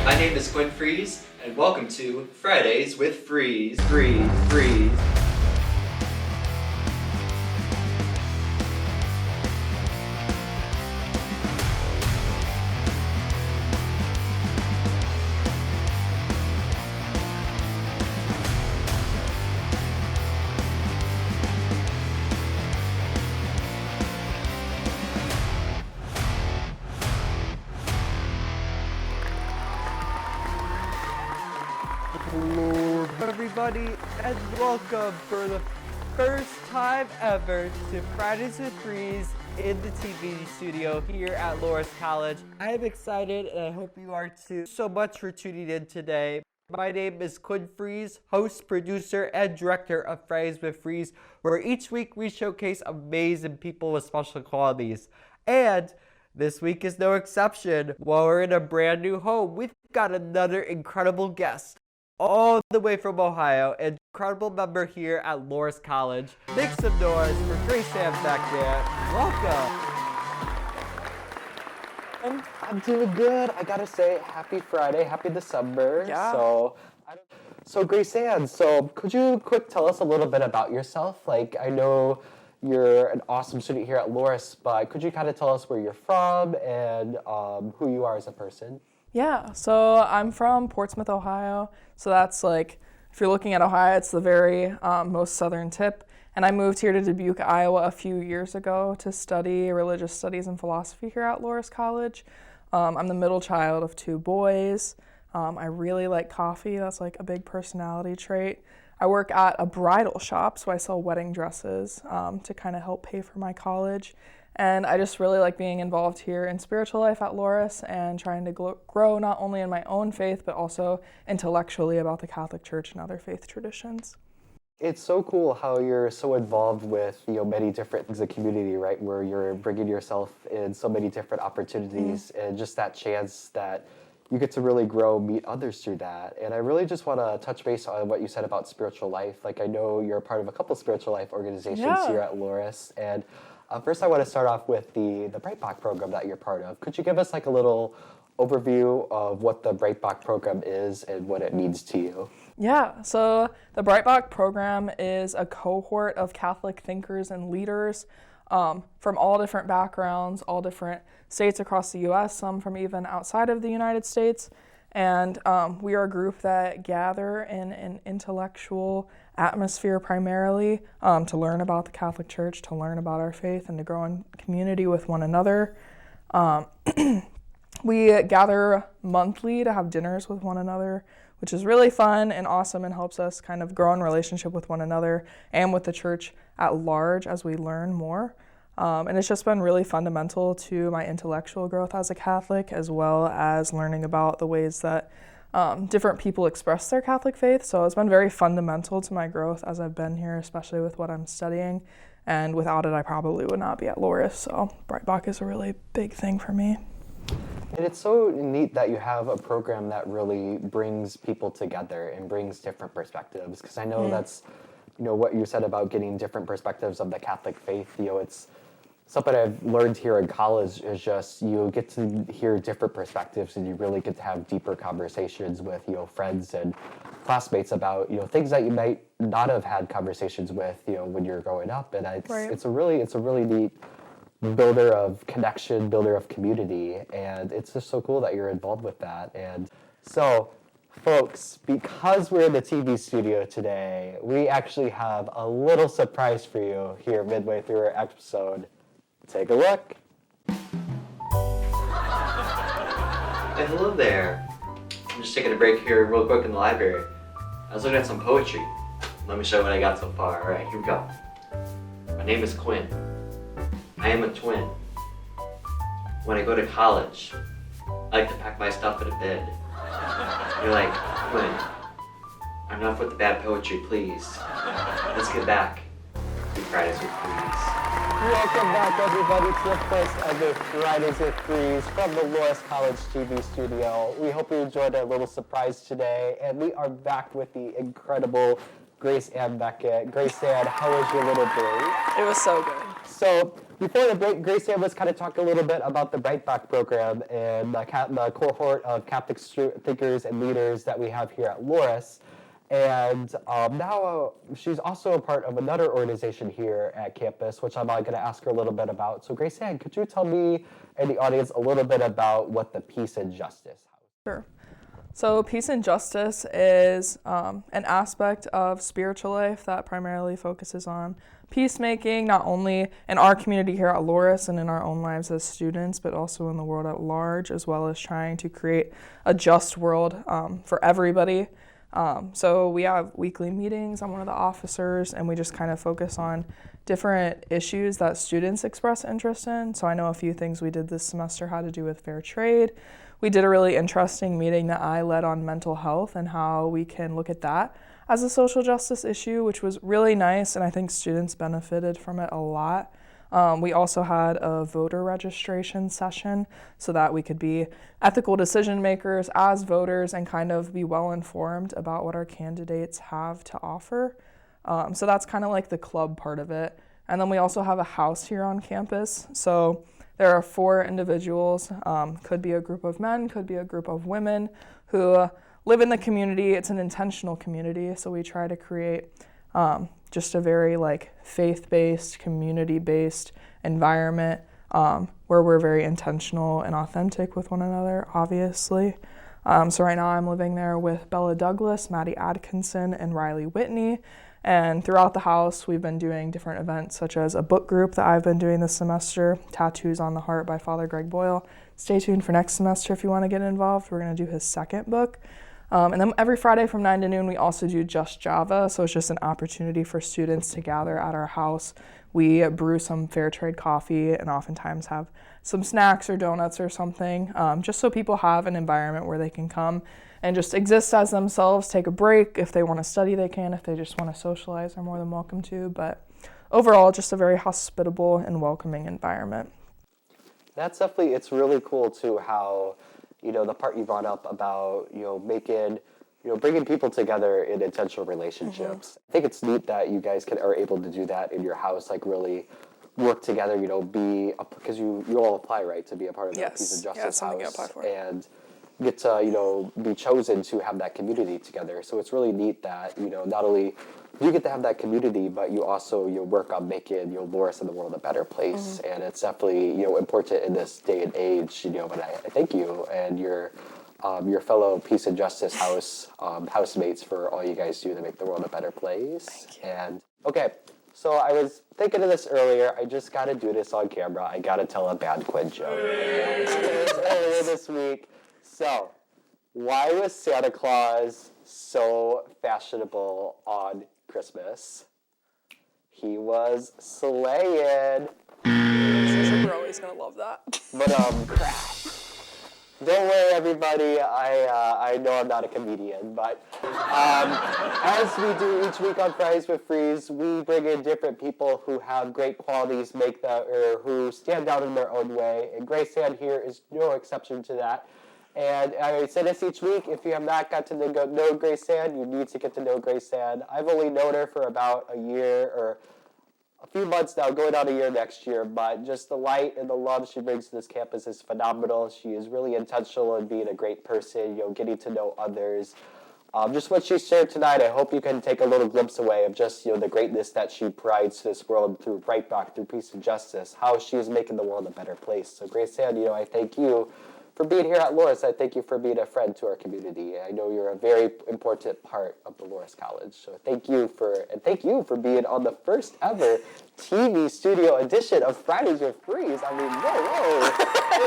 My name is Quinn Freeze, and welcome to Fridays with Freeze. Freeze. Hello, everybody, and welcome for the first time ever to Fridays with Freeze in the TV studio here at Loras College. I am excited, and I hope you are too. So much for tuning in today. My name is Quinn Freeze, host, producer, and director of Fridays with Freeze, where each week we showcase amazing people with special qualities. And this week is no exception. While we're in a brand new home, we've got another incredible guest, all the way from Ohio, an incredible member here at Loras College. Make some noise for Grace Ann back there. Welcome. I'm doing good. I gotta say, happy Friday, happy December. Yeah. So Grace Ann, could you tell us a little bit about yourself? Like, I know you're an awesome student here at Loras, but could you kind of tell us where you're from and who you are as a person? Yeah, so I'm from Portsmouth, Ohio. So that's like, if you're looking at Ohio, it's the very most southern tip. And I moved here to Dubuque, Iowa a few years ago to study religious studies and philosophy here at Loras College. I'm the middle child of two boys. I really like coffee. That's like a big personality trait. I work at a bridal shop, so I sell wedding dresses to kind of help pay for my college. And I just really like being involved here in spiritual life at Loras and trying to grow not only in my own faith, but also intellectually about the Catholic Church and other faith traditions. It's so cool how you're so involved with, many different things in the community, right? Where you're bringing yourself in so many different opportunities and just that chance that you get to really grow, meet others through that. And I really just want to touch base on what you said about spiritual life. Like, I know you're a part of a couple spiritual life organizations here at Loras. And first, I want to start off with the Brightbox program that you're part of. Could you give us like a little overview of what the Brightbox program is and what it means to you? Yeah, so the Brightbox program is a cohort of Catholic thinkers and leaders from all different backgrounds, all different states across the U.S., some from even outside of the United States. And we are a group that gather in an intellectual atmosphere primarily to learn about the Catholic Church, to learn about our faith, and to grow in community with one another. We gather monthly to have dinners with one another, which is really fun and awesome and helps us kind of grow in relationship with one another and with the church at large as we learn more. And it's just been really fundamental to my intellectual growth as a Catholic, as well as learning about the ways that different people express their Catholic faith. So it's been very fundamental to my growth as I've been here, especially with what I'm studying. And without it, I probably would not be at Loras. So Brightbox is a really big thing for me. And it's so neat that you have a program that really brings people together and brings different perspectives. Because I know that's, what you said about getting different perspectives of the Catholic faith. It's something I've learned here in college is just you get to hear different perspectives and you really get to have deeper conversations with, friends and classmates about, things that you might not have had conversations with, when you're growing up. And it's a really neat builder of connection, builder of community, and it's just so cool that you're involved with that. And so, folks, because we're in the TV studio today, we actually have a little surprise for you here midway through our episode. Take a look. Hey, hello there. I'm just taking a break here real quick in the library. I was looking at some poetry. Let me show you what I got so far. All right, here we go. My name is Quinn. I am a twin. When I go to college, I like to pack my stuff in a bed. You're like, Quinn, enough with the bad poetry, please. Let's get back to Fridays with Freeze. Welcome back, everybody, to the first ever Fridays with Freeze from the Loras College TV studio. We hope you enjoyed our little surprise today, and we are back with the incredible Grace Ann Beckett. Grace Ann, how was your little break? It was so good. So before the break, Grace Ann was kind of talking a little bit about the Right Back program and the cohort of Catholic thinkers and leaders that we have here at Loras. And now she's also a part of another organization here at campus, which I'm going to ask her a little bit about. So Grace Ann, could you tell me and the audience a little bit about what the Peace and Justice House is? Sure. So peace and justice is an aspect of spiritual life that primarily focuses on peacemaking, not only in our community here at Loras and in our own lives as students, but also in the world at large, as well as trying to create a just world for everybody. So we have weekly meetings. I'm one of the officers, and we just kind of focus on different issues that students express interest in. So I know a few things we did this semester had to do with fair trade. We did a really interesting meeting that I led on mental health and how we can look at that as a social justice issue, which was really nice, and I think students benefited from it a lot. We also had a voter registration session so that we could be ethical decision makers as voters and kind of be well informed about what our candidates have to offer. So that's kind of like the club part of it. And then we also have a house here on campus. So there are 4 individuals, could be a group of men, could be a group of women who live in the community. It's an intentional community, so we try to create just a very faith-based, community-based environment where we're very intentional and authentic with one another, obviously. So right now I'm living there with Bella Douglas, Maddie Atkinson, and Riley Whitney. And throughout the house, we've been doing different events, such as a book group that I've been doing this semester, Tattoos on the Heart by Father Greg Boyle. Stay tuned for next semester if you want to get involved. We're going to do his 2nd book. And then every Friday from 9 to noon, we also do Just Java. So it's just an opportunity for students to gather at our house. We brew some fair trade coffee and oftentimes have some snacks or donuts or something, just so people have an environment where they can come and just exist as themselves, take a break. If they want to study, they can. If they just want to socialize, they're more than welcome to. But overall, just a very hospitable and welcoming environment. That's definitely, it's really cool too how, the part you brought up about, bringing people together in intentional relationships. Mm-hmm. I think it's neat that you guys are able to do that in your house, really work together, because you all apply, right, to be a part of the Peace and Justice House. You apply for. And get to, be chosen to have that community together. So it's really neat that, not only you get to have that community, but you also, work on making, Loras and the world a better place. Mm-hmm. And it's definitely, important in this day and age, but I thank you and your fellow Peace and Justice House housemates for all you guys do to make the world a better place. Thank you. And, okay, so I was thinking of this earlier. I just got to do this on camera. I got to tell a bad Quinn joke. Earlier this week. So, why was Santa Claus so fashionable on Christmas? He was slaying. We're always gonna love that. But crap. Don't worry, everybody. I know I'm not a comedian, but as we do each week on Fridays with Freeze, we bring in different people who have great qualities, or who stand out in their own way, and Grace Ann here is no exception to that. And I say this each week, if you have not got to know Grace Ann, you need to get to know Grace Ann. I've only known her for about a year or a few months now, going on a year next year, but just the light and the love she brings to this campus is phenomenal. She is really intentional in being a great person, getting to know others. Just what she shared tonight, I hope you can take a little glimpse away of just, the greatness that she provides to this world through Right Back, through Peace and Justice, how she is making the world a better place. So Grace Ann, I thank you for being here at Loras. I thank you for being a friend to our community. I know you're a very important part of the Loras College. So thank you for being on the first ever TV studio edition of Fridays with Freeze. I mean, whoa.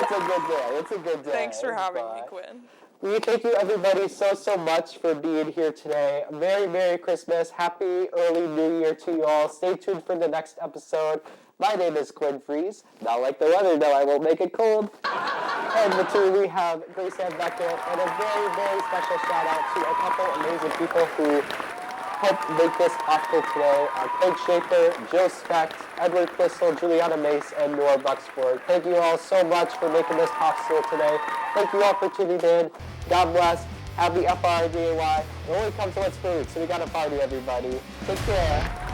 It's a good day. It's a good day. Thanks for having me, Quinn. We thank you, everybody, so much for being here today. Merry Christmas. Happy early New Year to you all. Stay tuned for the next episode. My name is Quinn Freeze. Not like the weather, though. I won't make it cold. And the two, we have Grace Ann Beckett, and a very special shout out to a couple amazing people who helped make this possible today. Craig Schaefer, Jill Specht, Edward Crystal, Juliana Mace, and Nora Buxford. Thank you all so much for making this possible today. Thank you all for tuning in. God bless. Happy FRDAY. It only comes to what's food, so we got to party, everybody. Take care.